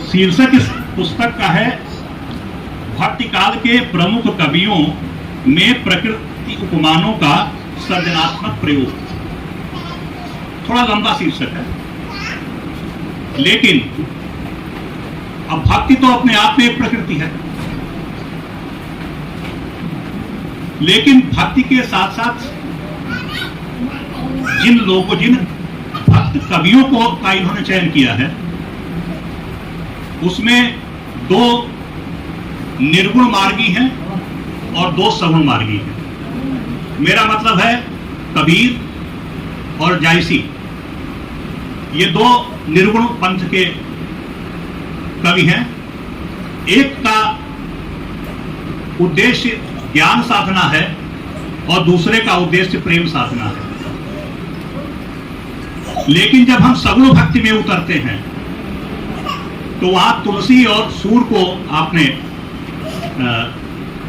शीर्षक इस पुस्तक का है भक्ति काल के प्रमुख कवियों में प्रकृति उपमानों का सृजनात्मक प्रयोग। थोड़ा लंबा शीर्षक है, लेकिन अब भक्ति तो अपने आप में एक प्रकृति है, लेकिन भक्ति के साथ साथ जिन भक्त कवियों को का इन्होंने चयन किया है, उसमें दो निर्गुण मार्गी हैं और दो सगुण मार्गी हैं। मेरा मतलब है कबीर और जायसी, ये दो निर्गुण पंथ के कवि हैं। एक का उद्देश्य ज्ञान साधना है और दूसरे का उद्देश्य प्रेम साधना है। लेकिन जब हम सगुण भक्ति में उतरते हैं तो वहां तुलसी और सूर को आपने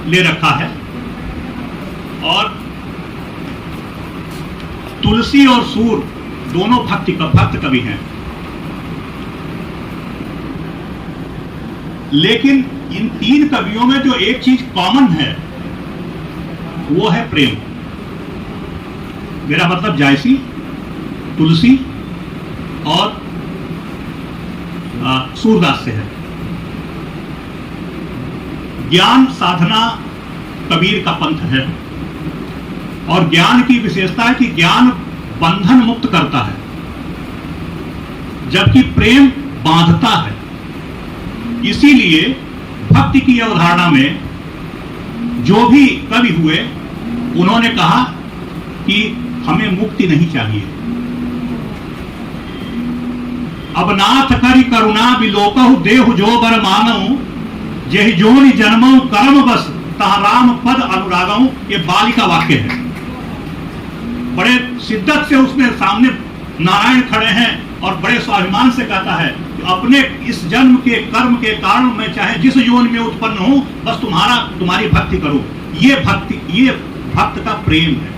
ले रखा है, और तुलसी और सूर दोनों भक्त कवि हैं। लेकिन इन तीन कवियों में जो एक चीज कॉमन है वो है प्रेम। मेरा मतलब जायसी, तुलसी और सूरदास से है। ज्ञान साधना कबीर का पंथ है, और ज्ञान की विशेषता है कि ज्ञान बंधन मुक्त करता है, जबकि प्रेम बांधता है। इसीलिए भक्ति की अवधारणा में जो भी कवि हुए, उन्होंने कहा कि हमें मुक्ति नहीं चाहिए। अब नाथ करि करुणा बिलोकहु देहु जो बर मानऊ, जेहि जोनि जन्मऊ कर्म बस तह राम पद अनुरागऊ। ये बालिका वाक्य है। बड़े शिद्दत से उसमें सामने नारायण खड़े हैं और बड़े स्वाभिमान से कहता है कि अपने इस जन्म के कर्म के कारण मैं चाहे जिस योनि में उत्पन्न हूं, बस तुम्हारी भक्ति करूं। ये भक्त का प्रेम है।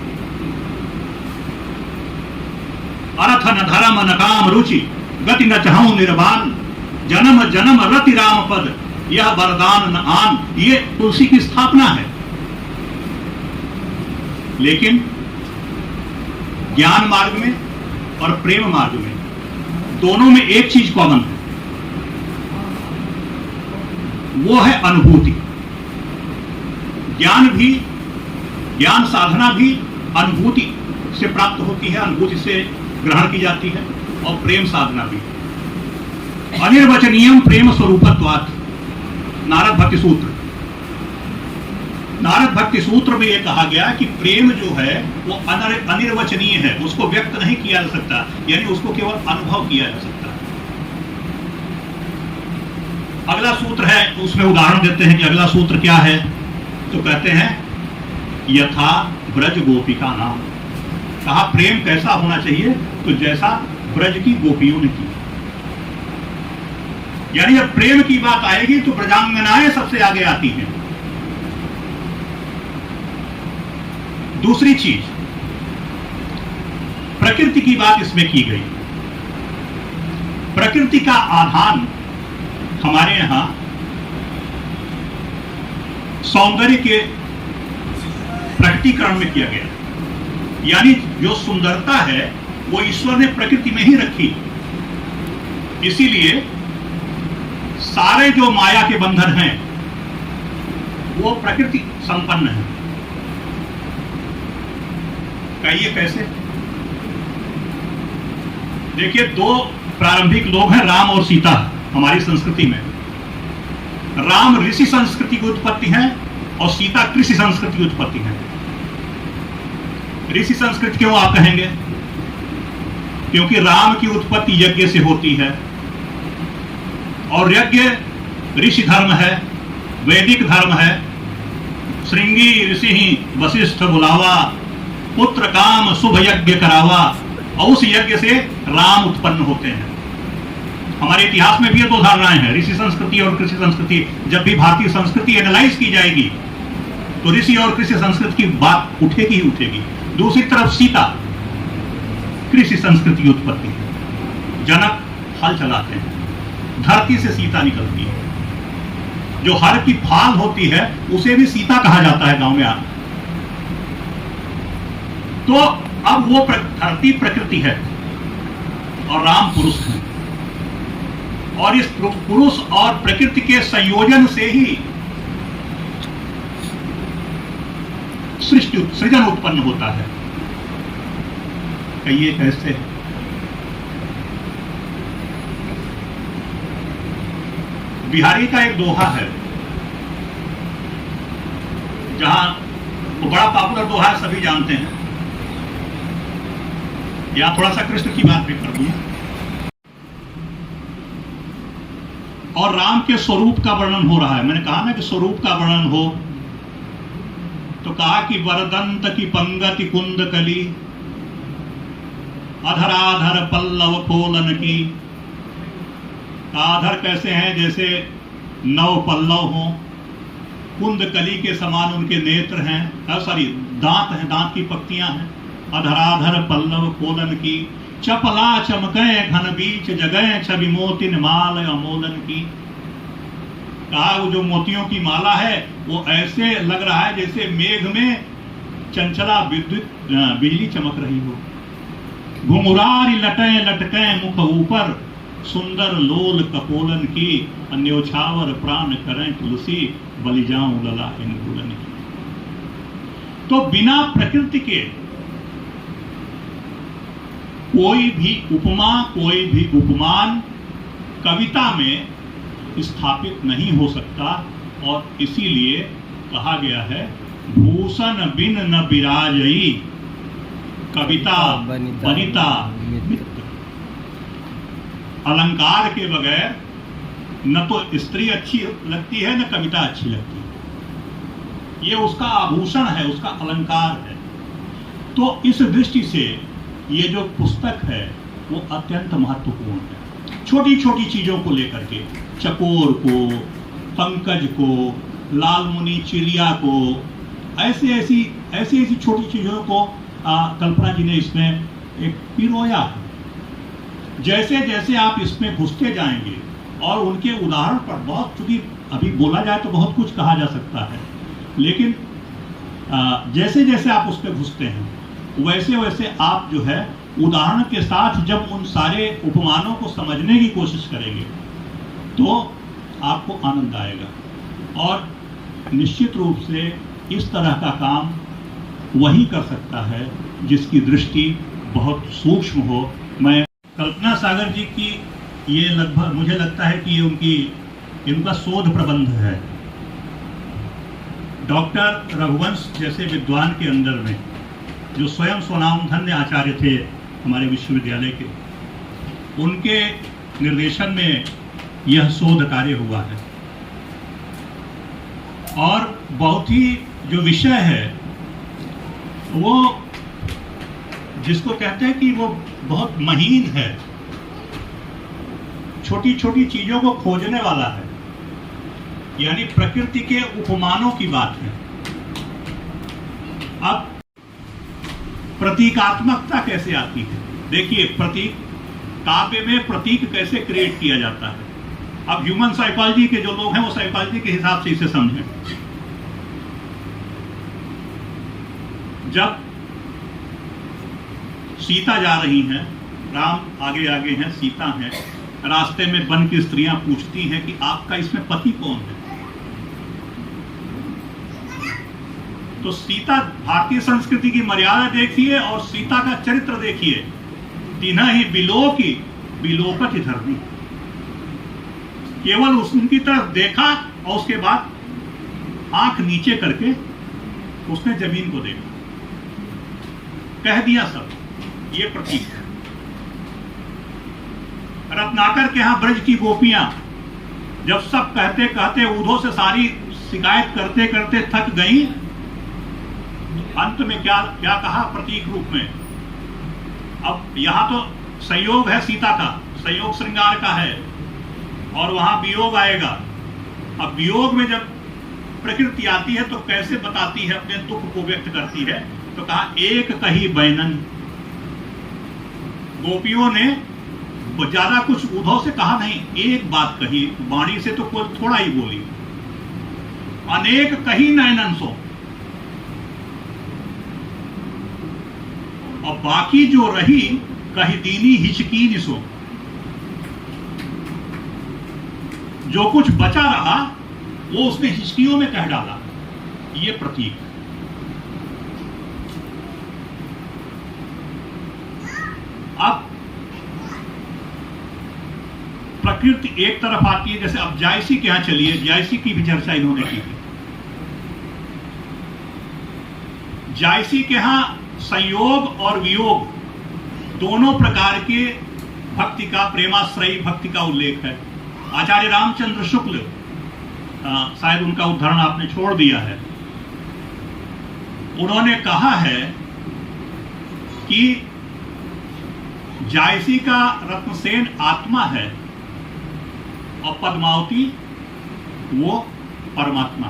अर्थ न धर्म न काम रुचि, गति न चाहूं निर्वाण, जन्म जन्म रति राम पद, यह वरदान न आन। ये तुलसी की स्थापना है। लेकिन ज्ञान मार्ग में और प्रेम मार्ग में दोनों में एक चीज कॉमन है, वो है अनुभूति। ज्ञान साधना भी अनुभूति से प्राप्त होती है, अनुभूति से ग्रहण की जाती है, और प्रेम साधना भी। अनिर्वचनीयम प्रेम स्वरूपत्वात्, नारद भक्ति सूत्र। नारद भक्ति सूत्र में यह कहा गया कि प्रेम जो है वो अनिर्वचनीय है, उसको व्यक्त नहीं किया जा सकता, यानी उसको केवल अनुभव किया जा सकता है। अगला सूत्र है, उसमें उदाहरण देते हैं कि अगला सूत्र क्या है। तो कहते हैं यथा ब्रज गोपिका नाम। कहा प्रेम कैसा होना चाहिए, तो जैसा ब्रज की गोपियों ने की। यानी जब प्रेम की बात आएगी तो ब्रजांगनाएं सबसे आगे आती हैं। दूसरी चीज, प्रकृति की बात इसमें की गई। प्रकृति का आधान हमारे यहां सौंदर्य के प्रकटीकरण में किया गया। यानी जो सुंदरता है वो ईश्वर ने प्रकृति में ही रखी। इसीलिए सारे जो माया के बंधन हैं वो प्रकृति संपन्न है। कहिए कैसे? देखिए, दो प्रारंभिक लोग हैं, राम और सीता, हमारी संस्कृति में। राम ऋषि संस्कृति की उत्पत्ति है और सीता कृषि संस्कृति की उत्पत्ति है। ऋषि संस्कृति क्यों आप कहेंगे? क्योंकि राम की उत्पत्ति यज्ञ से होती है, और यज्ञ ऋषि धर्म है, वैदिक धर्म है। श्रृंगी ऋषि ही वशिष्ठ बुलावा, पुत्र काम शुभ यज्ञ करावा, और उस यज्ञ से राम उत्पन्न होते हैं। हमारे इतिहास में भी ये दो धारणाएं हैं, ऋषि संस्कृति और कृषि संस्कृति। जब भी भारतीय संस्कृति एनालाइज की जाएगी तो ऋषि और कृषि संस्कृति की बात उठेगी ही उठेगी। दूसरी तरफ सीता कृषि संस्कृति की उत्पत्ति। जनक हल चलाते हैं, धरती से सीता निकलती है। जो हर की फाल होती है उसे भी सीता कहा जाता है गांव में आकर। तो अब वो धरती प्रकृति है और राम पुरुष है, और इस पुरुष और प्रकृति के संयोजन से ही सृजन उत्पन्न होता है। कहिए कैसे? बिहारी का एक दोहा है, जहां वो बड़ा पॉपुलर दोहा है, सभी जानते हैं। या थोड़ा सा कृष्ण की बात भी कर दूं। और राम के स्वरूप का वर्णन हो रहा है। मैंने कहा ना कि स्वरूप का वर्णन हो, तो कहा कि वरदंत की पंगति कुंद कली, अधराधर पल्लव खोलन की। आधर कैसे हैं? जैसे नव पल्लव हो, कुंद कली के समान उनके नेत्र हैं, सॉरी दांत हैं, दांत की पक्तियां हैं। अधराधर पल्लव खोलन की, चपला चमके घन बीच जगह, छवि मोतिन माल अमोलन की। कहा वो जो मोतियों की माला है वो ऐसे लग रहा है जैसे मेघ में चंचला विद्युत बिजली चमक रही हो। घुंघरारी लटे लटके मुख ऊपर, सुंदर लोल कपोलन की। अन्योछावर प्राण करें तुलसी, बलि जाऊं लला इंदुलन की। तो बिना प्रकृति के कोई भी उपमा, कोई भी उपमान कविता में स्थापित नहीं हो सकता, और इसीलिए कहा गया है भूषण बिन न विराजई, कविता वनिता मित्र। अलंकार के बगैर न तो स्त्री अच्छी लगती है, न कविता अच्छी लगती है। ये उसका आभूषण है, उसका अलंकार है। तो इस दृष्टि से ये जो पुस्तक है वो अत्यंत महत्वपूर्ण है। छोटी छोटी चीजों को लेकर के, चकोर को, पंकज को, लाल मुनि चिड़िया को, ऐसी छोटी चीजों को कल्पना जी ने इसमें एक पिरोया है। जैसे जैसे आप इसमें घुसते जाएंगे, और उनके उदाहरण पर बहुत, चूंकि अभी बोला जाए तो बहुत कुछ कहा जा सकता है, लेकिन जैसे जैसे आप उस पर घुसते हैं वैसे वैसे आप जो है उदाहरण के साथ जब उन सारे उपमानों को समझने की कोशिश करेंगे तो आपको आनंद आएगा। और निश्चित रूप से इस तरह का काम वही कर सकता है जिसकी दृष्टि बहुत सूक्ष्म हो। मैं कल्पना सागर जी की ये लगभग मुझे लगता है कि ये इनका शोध प्रबंध है। डॉक्टर रघुवंश जैसे विद्वान के अंदर में, जो स्वयं स्वनामधन्य आचार्य थे हमारे विश्वविद्यालय के, उनके निर्देशन में यह शोध कार्य हुआ है। और बहुत ही जो विषय है वो, जिसको कहते हैं कि वो बहुत महीन है, छोटी छोटी चीजों को खोजने वाला है, यानी प्रकृति के उपमानों की बात है। अब प्रतीकात्मकता कैसे आती है? देखिए, प्रतीक, काव्य में प्रतीक कैसे क्रिएट किया जाता है। अब ह्यूमन साइकोलॉजी के जो लोग हैं वो साइकोलॉजी के हिसाब से इसे समझें। जब सीता जा रही हैं, राम आगे आगे हैं, सीता हैं, रास्ते में वन की स्त्रियां पूछती हैं कि आपका इसमें पति कौन है? तो सीता, भारतीय संस्कृति की मर्यादा देखिए और सीता का चरित्र देखिए। तीना ही बिलोकी बिलोकत धरती, केवल उनकी तरफ देखा और उसके बाद आंख नीचे करके उसने जमीन को देखा, कह दिया सब। ये प्रतीक है। रत्नाकर के यहां ब्रज की गोपियां जब सब कहते कहते ऊधों से सारी शिकायत करते करते थक गई, अंत में क्या क्या कहा प्रतीक रूप में? अब यहां तो संयोग है सीता का, संयोग श्रृंगार का है, और वहां वियोग आएगा। अब वियोग में जब प्रकृति आती है तो कैसे बताती है, अपने दुख को व्यक्त करती है? तो कहा एक कही बैनन, गोपियों ने ज्यादा कुछ उद्धव से कहा नहीं, एक बात कही, वाणी से तो कोई थोड़ा ही बोली, अनेक कही नयनन सो, और बाकी जो रही कही दीनी हिचकी निसो। जो कुछ बचा रहा वो उसने हिचकियों में कह डाला। ये प्रतीक। अब प्रकृति एक तरफ आती है, जैसे अब जायसी के यहां चलिए, जायसी की भी चर्चा इन्होंने की थी। जायसी के यहां संयोग और वियोग दोनों प्रकार के भक्ति का, प्रेमाश्रयी भक्ति का उल्लेख है। आचार्य रामचंद्र शुक्ल, शायद उनका उदाहरण आपने छोड़ दिया है, उन्होंने कहा है कि जायसी का रत्नसेन आत्मा है और पद्मावती वो परमात्मा।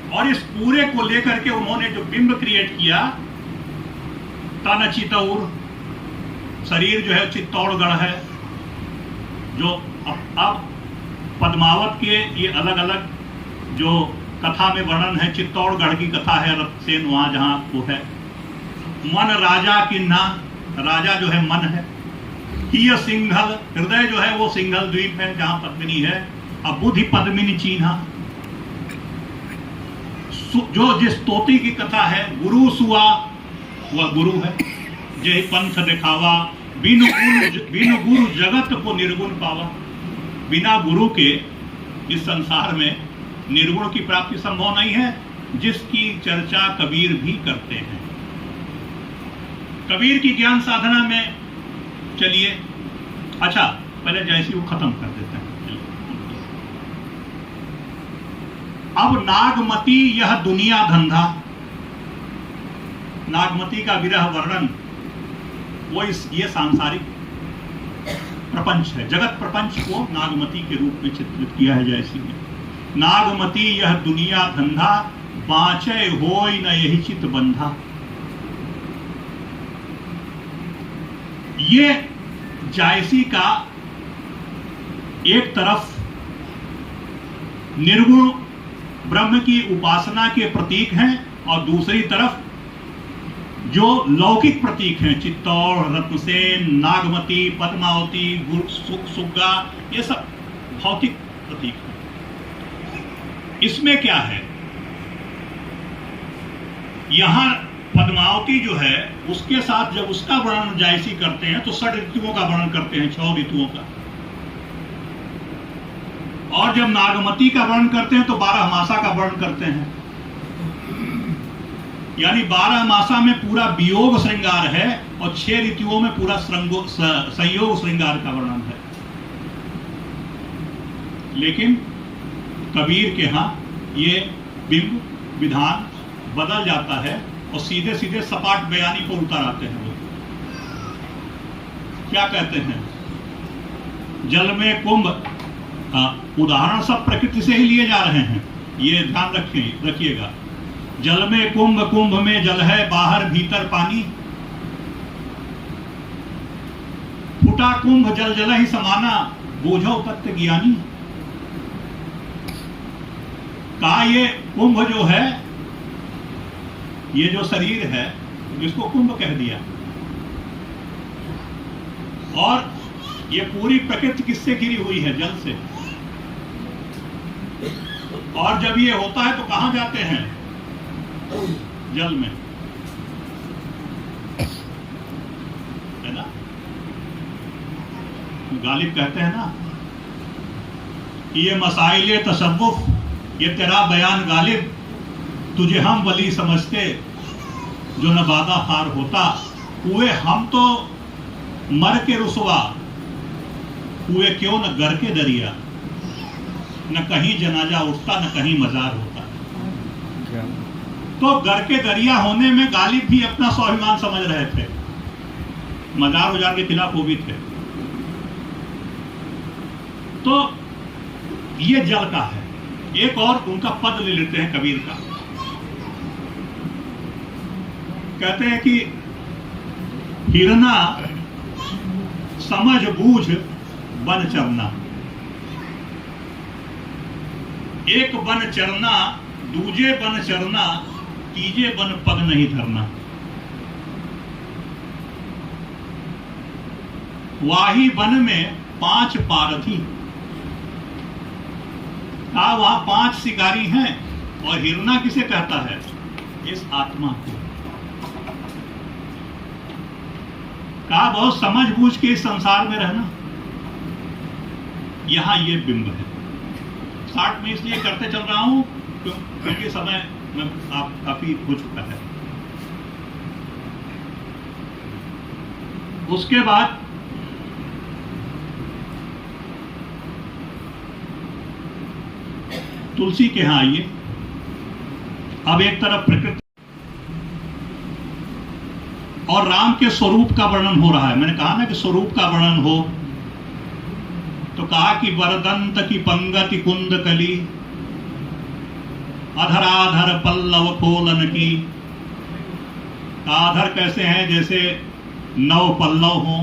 और इस पूरे को लेकर के उन्होंने जो बिंब क्रिएट किया, तन चितौर, शरीर जो है चित्तौड़गढ़ है, जो अब पद्मावत के ये अलग अलग जो कथा में वर्णन है, चित्तौड़गढ़ की कथा है, रत्नसेन वहां जहां वो है। मन राजा की ना, राजा जो है मन है। हिय सिंघल, हृदय जो है वो सिंघल द्वीप है जहां पद्मिनी है। अब बुद्धि पद्मिनी चिन्हा, जो जिस तोती की कथा है, गुरु सुआ वह गुरु है। जय पंथ दिखावा, बिनु गुरु जगत को निर्गुण पावा। बिना गुरु के इस संसार में निर्गुण की प्राप्ति संभव नहीं है, जिसकी चर्चा कबीर भी करते हैं। कबीर की ज्ञान साधना में चलिए, अच्छा पहले जैसी वो खत्म कर देते हैं। अब नागमती यह दुनिया धंधा, नागमती का विरह वर्णन वो ये सांसारिक प्रपंच है, जगत प्रपंच को नागमती के रूप में चित्रित किया है जैसी ने। नागमती यह दुनिया धंधा, बाँचे होय न यही चित बंधा। ये जायसी का एक तरफ निर्गुण ब्रह्म की उपासना के प्रतीक हैं और दूसरी तरफ जो लौकिक प्रतीक हैं, चित्तौड़, रत्नसेन, नागमती, पद्मावती, सुग्गा, ये सब भौतिक प्रतीक हैं। इसमें क्या है, यहां पद्मावती जो है उसके साथ जब उसका वर्णन जायसी करते हैं तो 6 ऋतुओं का वर्णन करते हैं, 6 ऋतुओं का। और जब नागमती का वर्णन करते हैं तो 12 मासा का वर्णन करते हैं। यानी 12 मासा में पूरा वियोग श्रृंगार है और 6 ऋतुओं में पूरा संयोग श्रृंगार का वर्णन है। लेकिन कबीर के यहां ये बिंब विधान बदल जाता है और सीधे सीधे सपाट बयानी को उतर आते हैं। वो क्या कहते हैं, जल में कुंभ, उदाहरण सब प्रकृति से ही लिए जा रहे हैं, ये ध्यान रखिएगा। जल में कुंभ, कुंभ में जल है, बाहर भीतर पानी। फुटा कुंभ जल जल ही समाना, बोझो तत्व ज्ञानी। कहा ये कुंभ जो है, ये जो शरीर है इसको कुंभ कह दिया। और ये पूरी प्रकृति किससे घिरी हुई है, जल से। और जब ये होता है तो कहां जाते हैं, जल में, है ना। गालिब कहते हैं ना, ये मसाइले तसव्वुफ, ये तेरा बयान गालिब, तुझे हम वली समझते जो न बादा हार होता। हुए हम तो मर के रुसवा, हुए क्यों न गर के दरिया। न कहीं जनाजा उठता, न कहीं मजार होता। तो गर के दरिया होने में गालिब भी अपना स्वाभिमान समझ रहे थे, मजार उजार के खिलाफ वो भी थे। तो ये जल का है। एक और उनका पद ले लेते हैं कबीर का, कहते हैं कि हिरना समझ बूझ बन चरना। एक बन चरना दूजे बन चरना, तीजे बन पग नहीं धरना। वाही वन में 5 पारथी, कहा वहां 5 शिकारी हैं। और हिरना किसे कहता है? इस आत्मा को। कहा बहुत समझ बूझ के इस संसार में रहना। यहां ये बिंब है। 60 में इसलिए करते चल रहा हूं क्योंकि समय में आप काफी हो चुका है। उसके बाद तुलसी के यहां आइए। अब एक तरफ प्रकृति और राम के स्वरूप का वर्णन हो रहा है। मैंने कहा ना कि स्वरूप का वर्णन हो, तो कहा कि वरदंत की पंगति कुंद कली, अधराधर पल्लव खोलन की। आधर कैसे हैं? जैसे 9 पल्लव हो,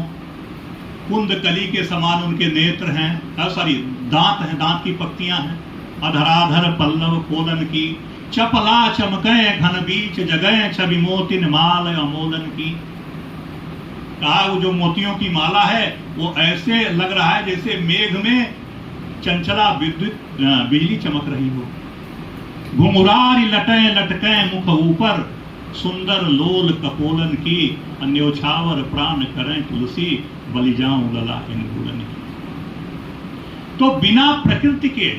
कुंद कली के समान उनके नेत्र हैं, दांत हैं, दांत की पक्तियां हैं। अधराधर पल्लव खोलन की, चपला चमके घन बीच जगह, छवि मोतिन माल अमोलन की। कहा वो जो मोतियों की माला है वो ऐसे लग रहा है जैसे मेघ में चंचला विद्युत बिजली चमक रही हो। घुंघरारी लटे लटके मुख ऊपर, सुंदर लोल कपोलन की। अन्योछावर प्राण करें तुलसी, बलि जाऊं लला इनकुलन की। तो बिना प्रकृति के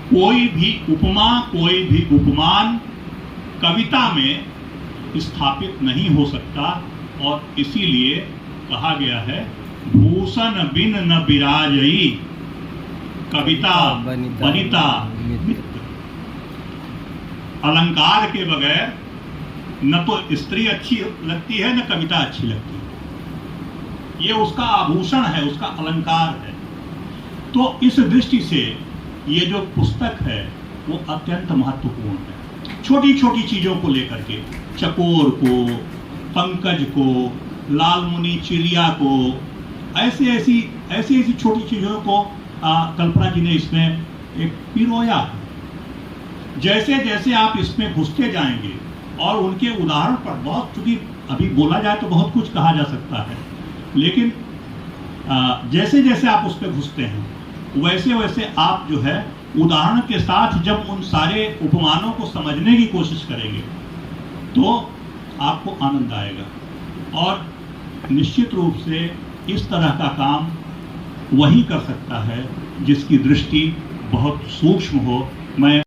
कोई भी उपमा, कोई भी उपमान कविता में स्थापित नहीं हो सकता। और इसीलिए कहा गया है भूषण बिन न विराजई, कविता बनिता मित्र। अलंकार के बगैर न तो स्त्री अच्छी लगती है, न कविता अच्छी लगती है। ये उसका आभूषण है, उसका अलंकार है। तो इस दृष्टि से ये जो पुस्तक है वो अत्यंत महत्वपूर्ण है। छोटी छोटी चीजों को लेकर के, चकोर को, पंकज को, लालमुनि चिड़िया को, ऐसी छोटी चीजों को कल्पना जी ने इसमें एक पिरोया है। जैसे जैसे आप इसमें घुसते जाएंगे और उनके उदाहरण पर बहुत, चूंकि अभी बोला जाए तो बहुत कुछ कहा जा सकता है, लेकिन जैसे जैसे आप उस पर घुसते हैं वैसे वैसे आप जो है उदाहरण के साथ जब उन सारे उपमानों को समझने की कोशिश करेंगे तो आपको आनंद आएगा। और निश्चित रूप से इस तरह का काम वही कर सकता है जिसकी दृष्टि बहुत सूक्ष्म हो। मैं